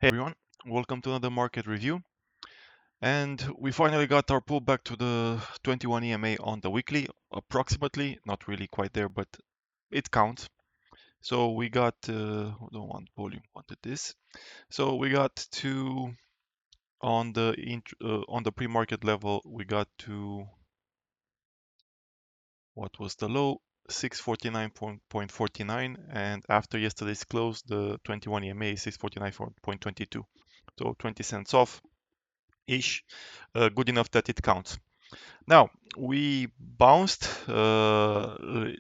Hey everyone, welcome to another market review. And we finally got our pullback to the 21 EMA on the weekly, approximately, not really quite there, but it counts. So we got, don't want volume, wanted this. So we got to, on the pre-market level, we got to, what was the low? 649.49, and after yesterday's close, the 21 EMA is 649.22. So 20 cents off ish, good enough that it counts. Now, we bounced. My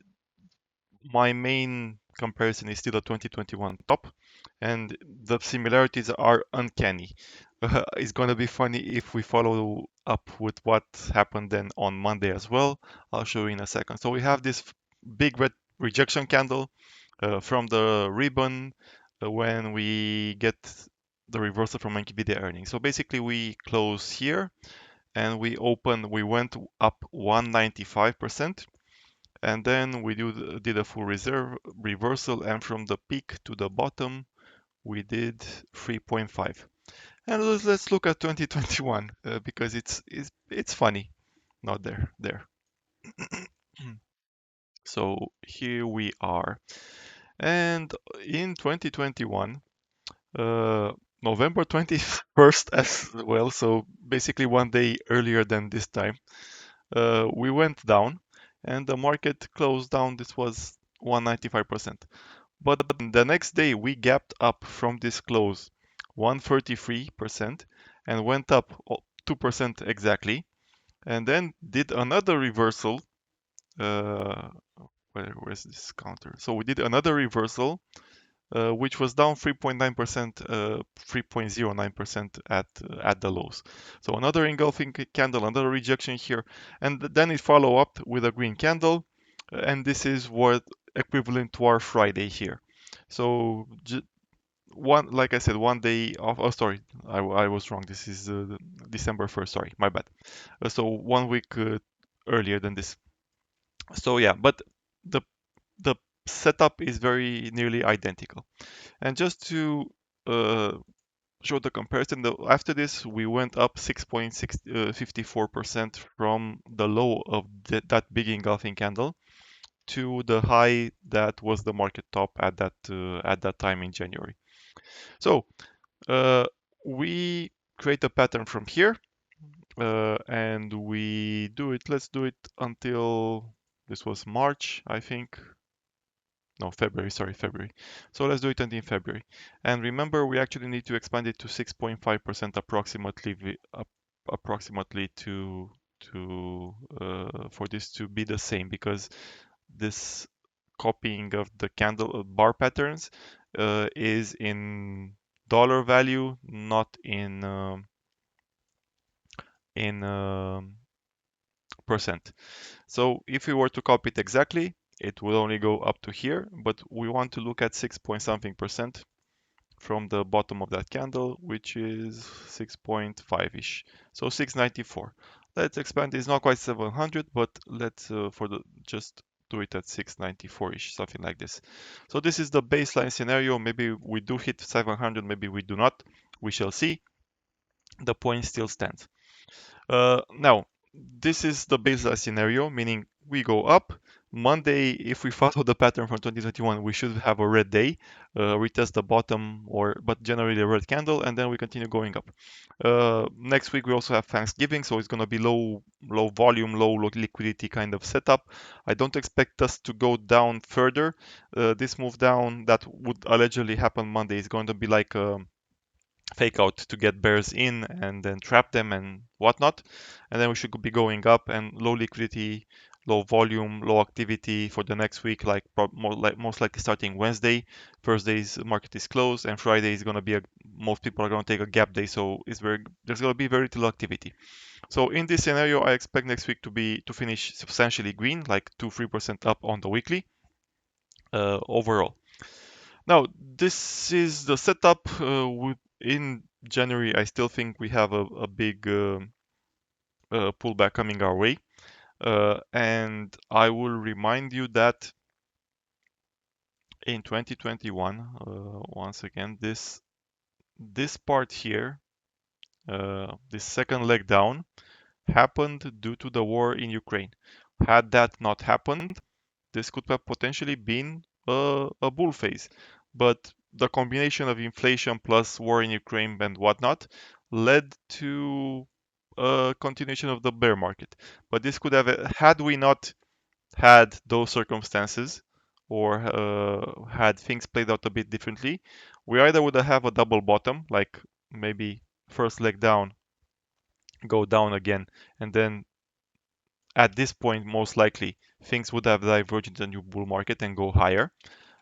main comparison is still a 2021 top, and the similarities are uncanny. It's going to be funny if we follow up with what happened then on Monday as well. I'll show you in a second. So we have this big red rejection candle from the ribbon when we get the reversal from NVIDIA earnings. So basically, we close here and we went up 195%, and then we did a full reserve reversal, and from the peak to the bottom we did 3.5. And let's look at 2021 because it's funny. Not there. So here we are, and in 2021, uh, November 21st as well, so basically one day earlier than this time, we went down and the market closed down. This was 195%. But the next day we gapped up from this close 133% and went up 2% exactly, and then did another reversal. Uh, where's this counter? So we did another reversal, which was down 3.9%, 3.09% at the lows. So another engulfing candle, another rejection here, and then it follow up with a green candle, and this is what equivalent to our Friday here. So one, like I said, one day off. Oh, sorry, I was wrong. This is December 1st. Sorry, my bad. So 1 week earlier than this. So yeah, but the the setup is very nearly identical. And just to uh, show the comparison, after this we went up 6.54% from the low of that big engulfing candle to the high that was the market top at that time in January. So uh, we create a pattern from here, and we do it. Let's do it until this was March, I think. No, February, sorry, February. So let's do it until February. And remember, we actually need to expand it to 6.5% approximately to for this to be the same, because this copying of the candle bar patterns is in dollar value, not in percent. So if we were to copy it exactly, it will only go up to here, but we want to look at 6 point something percent from the bottom of that candle, which is 6.5-ish. So 694. Let's expand. It's not quite 700, but let's for the just do it at 694-ish, something like this. So this is the baseline scenario. Maybe we do hit 700, maybe we do not. We shall see. The point still stands. Now, this is the baseline scenario, meaning we go up. Monday, if we follow the pattern from 2021, we should have a red day, retest the bottom, but generally a red candle, and then we continue going up. Next week we also have Thanksgiving, so it's going to be low volume, low liquidity kind of setup. I don't expect us to go down further. This move down that would allegedly happen Monday is going to be like fake out to get bears in and then trap them and whatnot. And then we should be going up, and low liquidity, low volume, low activity for the next week, like most likely starting Wednesday. Thursday's market is closed, and Friday is going to be most people are going to take a gap day, so there's going to be very little activity. So in this scenario, I expect next week to finish substantially green, like 2-3% up on the weekly overall. Now, this is the setup. In January, I still think we have a big pullback coming our way. And I will remind you that in 2021, once again, this this part here, this second leg down, happened due to the war in Ukraine. Had that not happened, this could have potentially been a bull phase. But the combination of inflation plus war in Ukraine and whatnot led to a continuation of the bear market. But this could have, had we not had those circumstances or had things played out a bit differently, we either would have a double bottom, like maybe first leg down, go down again, and then at this point, most likely, things would have diverged into a new bull market and go higher.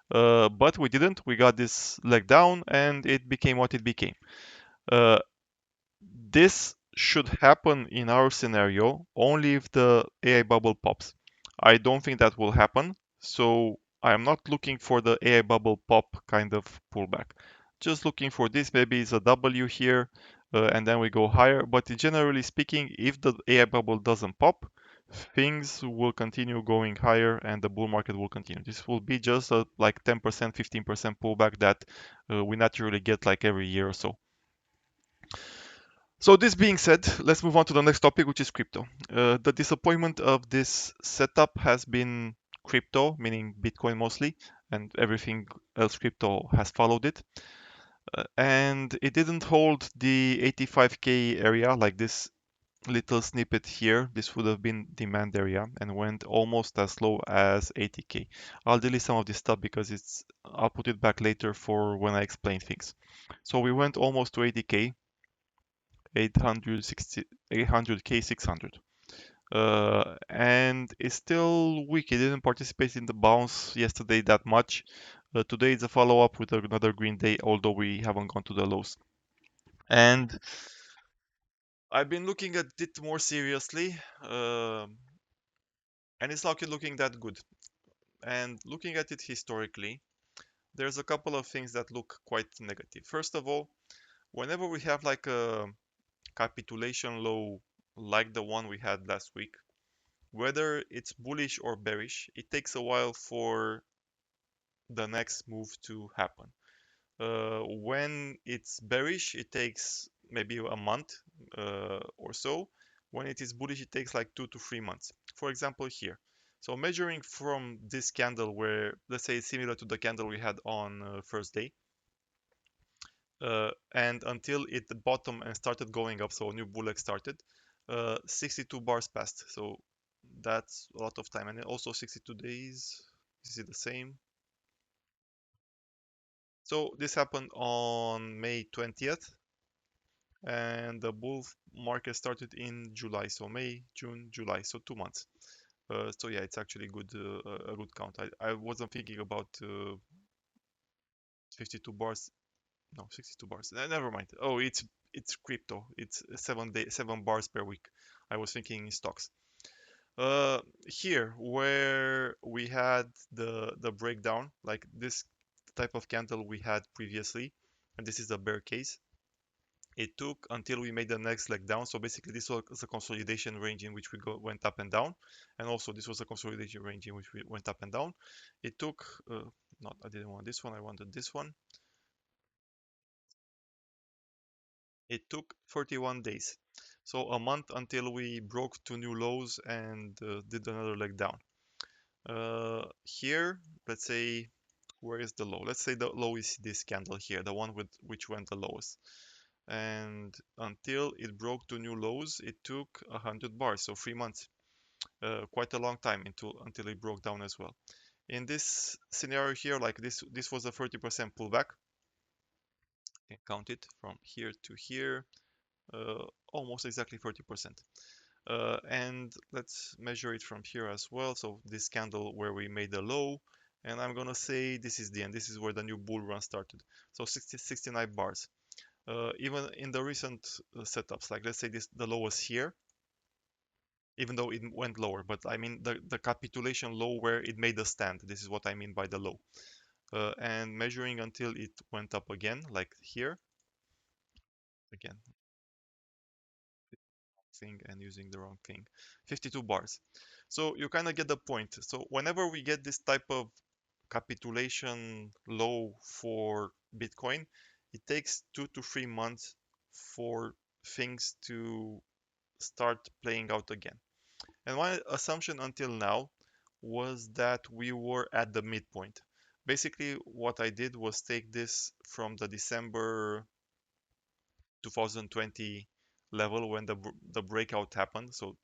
But we didn't. We got this leg down and it became what it became. Uh, this should happen in our scenario only if the AI bubble pops. I don't think that will happen. So I'm not looking for the AI bubble pop kind of pullback. Just looking for this. Maybe it's a W here and then we go higher. But generally speaking, if the AI bubble doesn't pop, things will continue going higher and the bull market will continue. This will be just a like 10%, 15% pullback that we naturally get like every year or so. So this being said, let's move on to the next topic, which is crypto. The disappointment of this setup has been crypto, meaning Bitcoin mostly, and everything else crypto has followed it. And it didn't hold the 85K area like this little snippet here. This would have been demand area and went almost as low as 80K. I'll delete some of this stuff because I'll put it back later for when I explain things. So we went almost to 80K, 860, 800K, 600. And it's still weak. It didn't participate in the bounce yesterday that much. Today is a follow-up with another green day, although we haven't gone to the lows. And I've been looking at it more seriously, and it's not looking that good. And looking at it historically, there's a couple of things that look quite negative. First of all, whenever we have like a capitulation low like the one we had last week, whether it's bullish or bearish, it takes a while for the next move to happen. When it's bearish, it takes maybe a month or so. When it is bullish, it takes like 2 to 3 months. For example, here. So measuring from this candle where, let's say it's similar to the candle we had on first day, and until it bottom and started going up, so a new bull leg started, 62 bars passed. So that's a lot of time. And also 62 days, is it the same? So this happened on May 20th, and the bull market started in July. So May, June, July, so 2 months. So yeah, it's actually good, a good count. I wasn't thinking about 52 bars. No, 62 bars. Never mind. Oh, it's crypto. It's 7 bars per week. I was thinking in stocks. Here where we had the breakdown, like this type of candle we had previously, and this is the bear case. It took until we made the next leg down. So basically, this was a consolidation range in which we went up and down, and also this was a consolidation range in which we went up and down. It took not I didn't want this one. I wanted this one. It took 31 days. So a month until we broke two new lows and did another leg down. Here, let's say, where is the low? Let's say the low is this candle here, the one with which went the lowest. And until it broke two new lows, it took 100 bars, so 3 months. Quite a long time until it broke down as well. In this scenario here, like this was a 30% pullback. You can count it from here to here, almost exactly 30%. And let's measure it from here as well. So this candle where we made the low, and I'm gonna say this is the end. This is where the new bull run started. So 69 bars. Even in the recent setups, like let's say the low was here, even though it went lower, but I mean the capitulation low where it made a stand. This is what I mean by the low. And measuring until it went up again, like here, again, thing and using the wrong thing. 52 bars. So you kind of get the point. So whenever we get this type of capitulation low for Bitcoin, it takes 2 to 3 months for things to start playing out again. And my assumption until now was that we were at the midpoint. Basically, what I did was take this from the December 2020 level when the breakout happened. So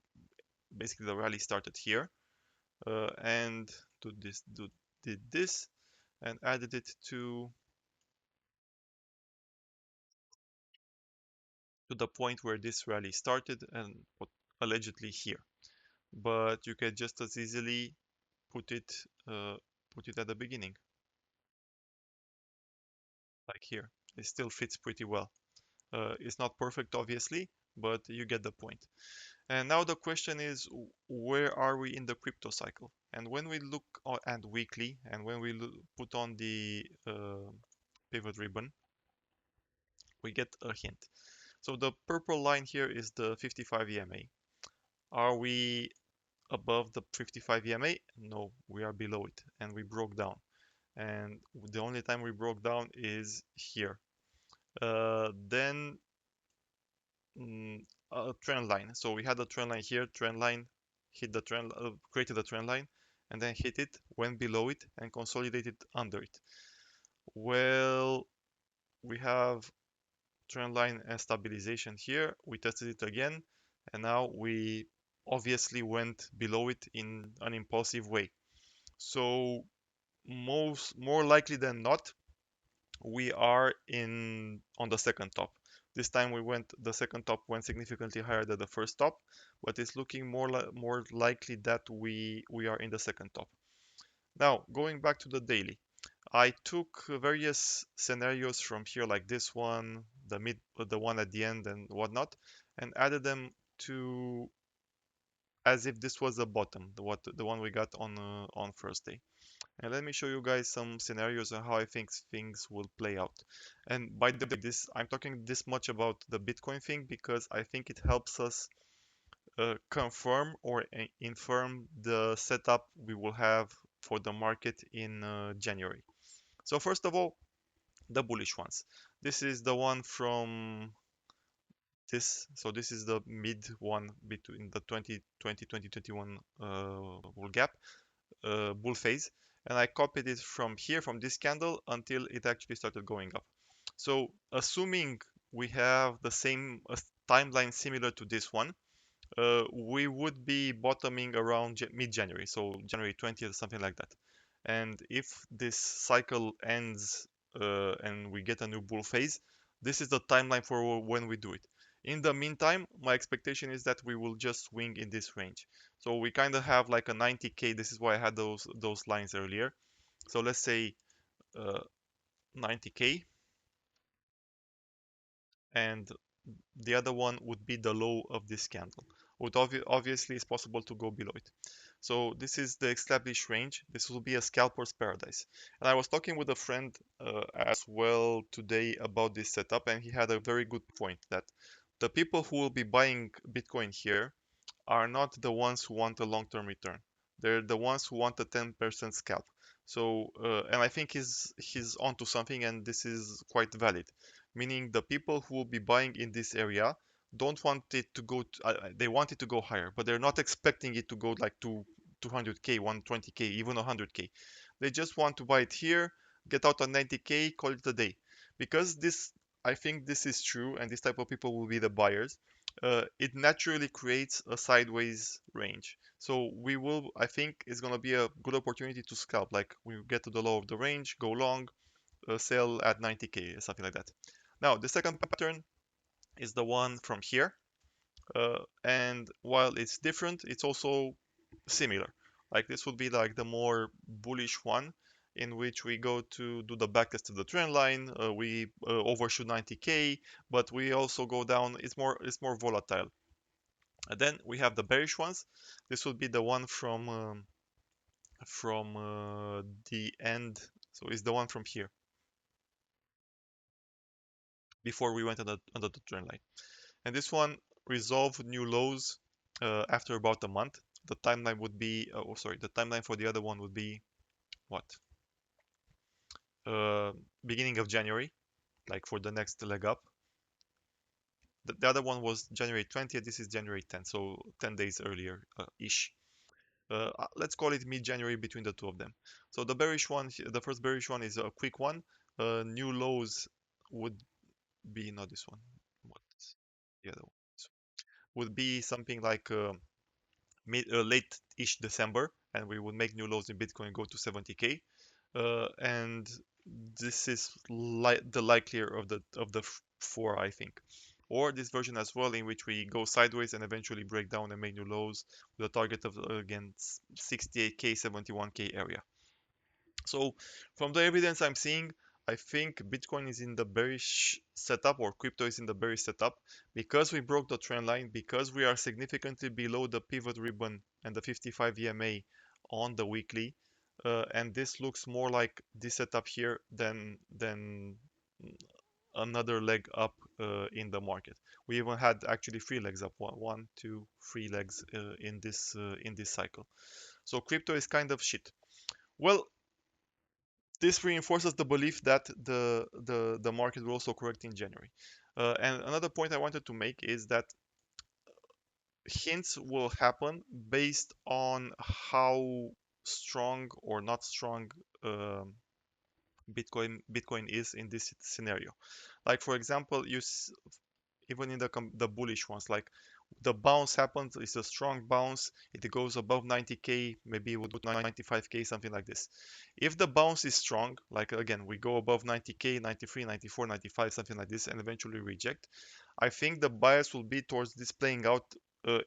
basically, the rally started here, and did this, and added it to the point where this rally started and allegedly here. But you can just as easily put it uh, put it at the beginning, like here. It still fits pretty well. It's not perfect, obviously, but you get the point. And now the question is, where are we in the crypto cycle? And when we look at weekly, and when we put on the pivot ribbon, we get a hint. So the purple line here is the 55 EMA. Are we above the 55 EMA? No, we are below it, and we broke down. And the only time we broke down is here. Then a trend line. So we had a trend line here, trend line, hit the trend, created a trend line, and then hit it, went below it, and consolidated under it. Well, we have trend line and stabilization here. We tested it again, and now we obviously went below it in an impulsive way. So more likely than not, we are in on the second top. This time the second top went significantly higher than the first top, but it's looking more likely that we are in the second top. Now, going back to the daily, I took various scenarios from here, like this one, the one at the end, and whatnot, and added them to as if this was the bottom, the one we got on first day. And let me show you guys some scenarios on how I think things will play out. And by the way, I'm talking this much about the Bitcoin thing because I think it helps us confirm or infirm the setup we will have for the market in January. So first of all, the bullish ones. This is the one from this. So this is the mid one between the 2020-2021 bull gap, bull phase, and I copied it from here, from this candle, until it actually started going up. So assuming we have the same timeline similar to this one, we would be bottoming around mid-January, so January 20th, something like that. And if this cycle ends and we get a new bull phase, this is the timeline for when we do it. In the meantime, my expectation is that we will just swing in this range. So we kind of have like a 90k. This is why I had those lines earlier. So let's say 90k, and the other one would be the low of this candle. Obviously, it's possible to go below it. So this is the established range. This will be a scalper's paradise. And I was talking with a friend as well today about this setup, and he had a very good point that the people who will be buying Bitcoin here are not the ones who want a long-term return. They're the ones who want a 10% scalp. So, and I think he's onto something, and this is quite valid. Meaning the people who will be buying in this area don't want it to go. They want it to go higher, but they're not expecting it to go like to 200k, 120k, even 100k. They just want to buy it here, get out on 90k, call it a day. Because this, I think this is true, and this type of people will be the buyers. It naturally creates a sideways range. So I think it's going to be a good opportunity to scalp. Like we get to the low of the range, go long, sell at 90k, something like that. Now, the second pattern is the one from here. And while it's different, it's also similar. Like this would be like the more bullish one, in which we go to do the backtest to the trend line. We overshoot 90k, but we also go down. It's more volatile. And then we have the bearish ones. This would be the one from the end. So it's the one from here before we went under the trend line. And this one resolved new lows after about a month. The timeline would be, the timeline for the other one would be what? Beginning of January. like for the next leg up. The other one was January 20th. This is January 10th, so 10 days earlier ish. Let's call it mid-January between the two of them. So the bearish one, the first bearish one is a quick one. New lows would be not this one. What? The other one would be something like late-ish December, and we would make new lows in Bitcoin go to 70k. And this is the likelier of the four, I think. Or this version as well, in which we go sideways and eventually break down and make new lows with a target of again 68k, 71k area. So from the evidence I'm seeing, I think Bitcoin is in the bearish setup, or crypto is in the bearish setup, because we broke the trend line, because we are significantly below the pivot ribbon and the 55 EMA on the weekly, and this looks more like this setup here than another leg up in the market. We even had actually three legs up, one, two, three legs in this cycle. So crypto is kind of shit. Well, this reinforces the belief that the market will also correct in January. And another point I wanted to make is that hints will happen based on how strong or not strong Bitcoin is in this scenario. Like for example, even in the bullish ones, like the bounce happens, it's a strong bounce, it goes above 90k, maybe it would do 95k, something like this. If the bounce is strong, like again we go above 90k, 93, 94, 95, something like this, and eventually reject, I think the bias will be towards this playing out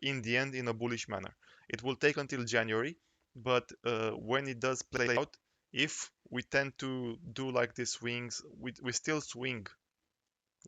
in the end in a bullish manner. It will take until January, but when it does play out, if we tend to do like these swings, we still swing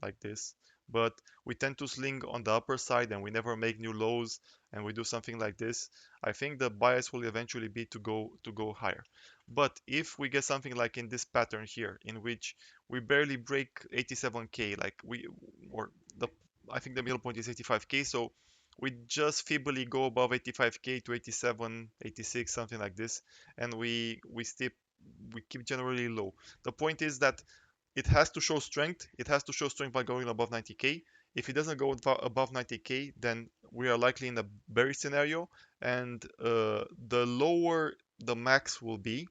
like this, but we tend to sling on the upper side and we never make new lows, and we do something like this, I think the bias will eventually be to go higher. But if we get something like in this pattern here, in which we barely break 87k, like we or the I think the middle point is 85k, so we just feebly go above 85k to 87, 86, something like this, and we keep generally low. The point is that it has to show strength. It has to show strength by going above 90k. If it doesn't go above 90k, then we are likely in a bearish scenario, and the lower the max will be,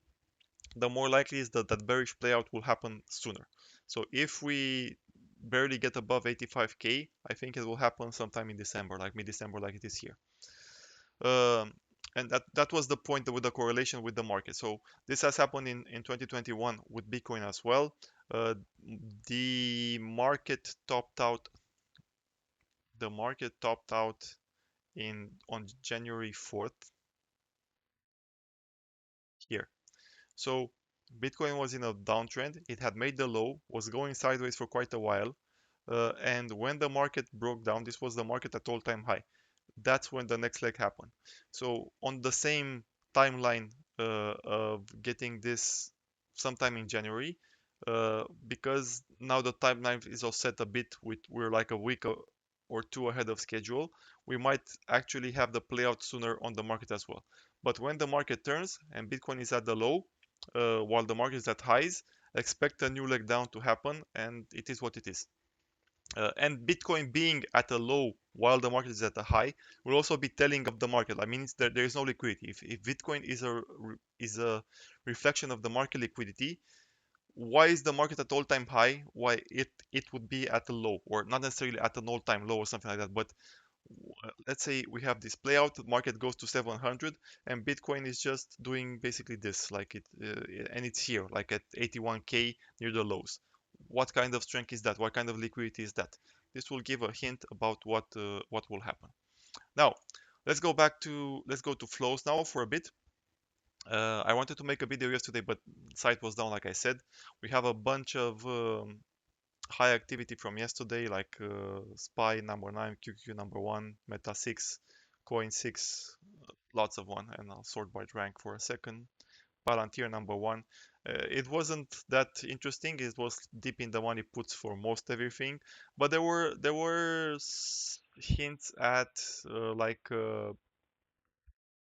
the more likely is that that bearish playout will happen sooner. So if we barely get above 85k, I think it will happen sometime in December, like mid-December, like it is here. Um, and that was the point with the correlation with the market. So this has happened in 2021 with Bitcoin as well. Uh, the market topped out. The market topped out in on January 4th here. So Bitcoin was in a downtrend. It had made the low, was going sideways for quite a while, and when the market broke down, this was the market at all-time high. That's when the next leg happened. So on the same timeline of getting this sometime in January, because now the timeline is offset a bit with we're like a week or two ahead of schedule, we might actually have the playout sooner on the market as well. But when the market turns and Bitcoin is at the low, while the market is at highs, expect a new leg down to happen, and it is what it is. And Bitcoin being at a low while the market is at a high will also be telling of the market. I mean, that there is no liquidity. If Bitcoin is a reflection of the market liquidity, why is the market at all-time high? Why it would be at a low, or not necessarily at an all-time low or something like that, but let's say we have this play out, the market goes to 700 and Bitcoin is just doing basically this, like and it's here like at 81k near the lows. What kind of strength is that? What kind of liquidity is that? This will give a hint about what will happen. Now let's go to flows now for a bit. I wanted to make a video yesterday, but site was down, like I said. We have a bunch of high activity from yesterday, like SPY number 9, QQ number 1, Meta 6, Coin 6, lots of one, and I'll sort by rank for a second. Palantir number 1. It wasn't that interesting. It was deep in the money puts for most everything, but there were hints at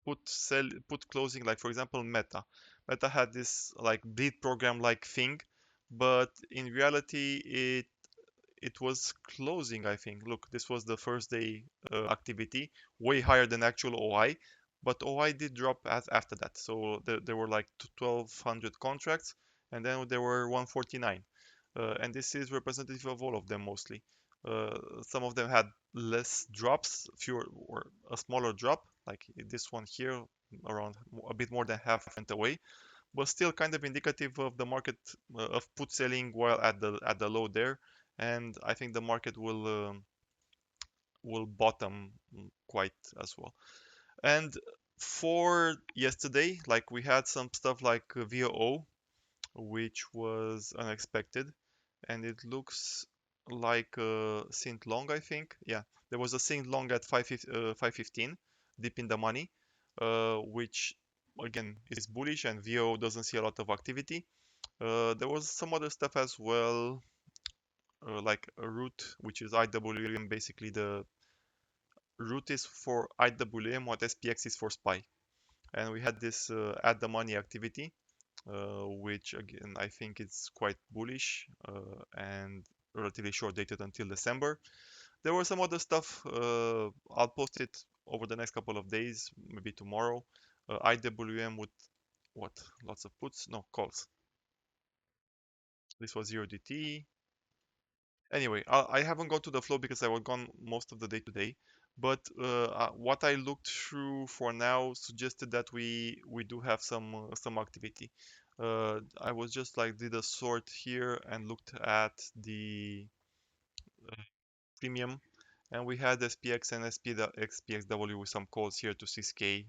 put closing, like for example Meta. Meta had this like bleed program like thing but in reality it was closing, I think. Look, this was the first day activity, way higher than actual OI, but OI did drop after that. So there were like 1,200 contracts, and then there were 149. And this is representative of all of them mostly. Some of them had less drops, fewer or a smaller drop, like this one here, around a bit more than half went away, but still kind of indicative of the market of put selling while at the low there. And I think the market will bottom quite as well. And for yesterday, like we had some stuff like VOO, which was unexpected, and it looks like Sint Long, I think. Yeah, there was a Sint Long at 515, deep in the money, which again is bullish, and VO doesn't see a lot of activity. There was some other stuff as well, like a root, which is IWM. Basically, the root is for IWM, what SPX is for SPY. And we had this at the money activity, which again I think it's quite bullish and relatively short dated until December. There was some other stuff. I'll post it over the next couple of days, maybe tomorrow. IWM with what? Lots of puts? No, calls. This was 0DT. Anyway, I haven't gone to the flow because I was gone most of the day today. But what I looked through for now suggested that we do have some activity. I was just like did a sort here and looked at the premium, and we had SPX and SPXW with some calls here to 6K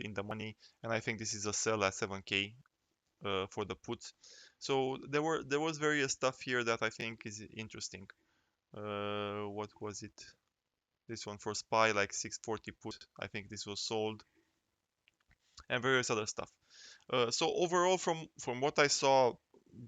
in the money, and I think this is a sell at 7K for the puts. So there was various stuff here that I think is interesting. What was it? This one for SPY, like 640 put. I think this was sold, and various other stuff. So overall, from what I saw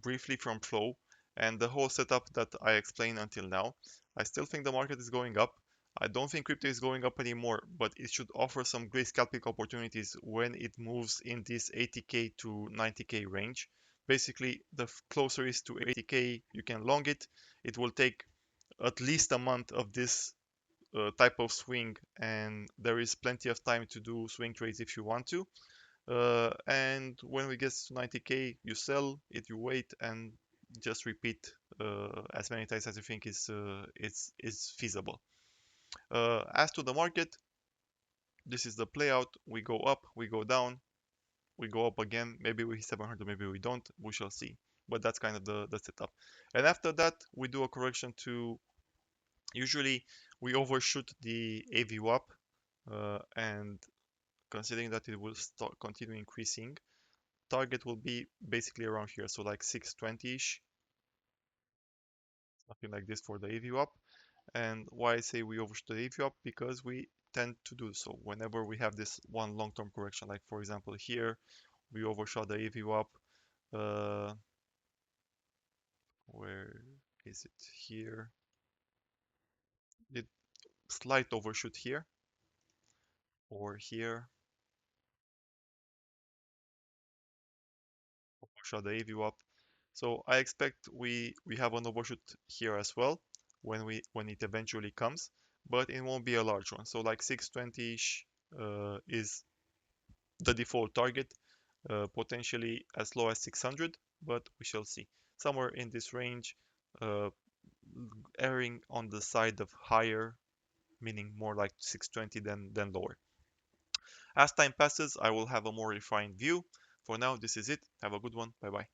briefly from Flow and the whole setup that I explained until now, I still think the market is going up. I don't think crypto is going up anymore, but it should offer some great scalping opportunities when it moves in this 80k to 90k range. Basically, the closer is to 80k, you can long it. It will take at least a month of this type of swing, and there is plenty of time to do swing trades if you want to. And when we get to 90k, you sell it, you wait, and just repeat as many times as you think is feasible. As to the market, this is the play out. We go up, we go down, we go up again. Maybe we hit 700, maybe we don't. We shall see. But that's kind of the setup. And after that, we do a correction to. Usually, we overshoot the AVWAP, and considering that it will start continue increasing, target will be basically around here, so like 620-ish, something like this for the AVWAP. And why I say we overshoot the AVWAP? Because we tend to do so whenever we have this one long-term correction. Like for example here, we overshot the AVWAP. Uh, where is it? Here. Did slight overshoot here or here. Overshot the AVWAP. So I expect we have an overshoot here as well when it eventually comes, but it won't be a large one. So like 620-ish is the default target, potentially as low as 600, but we shall see. Somewhere in this range, uh, erring on the side of higher, meaning more like 620 than lower. As time passes, I will have a more refined view. For now, this is it. Have a good one. Bye bye.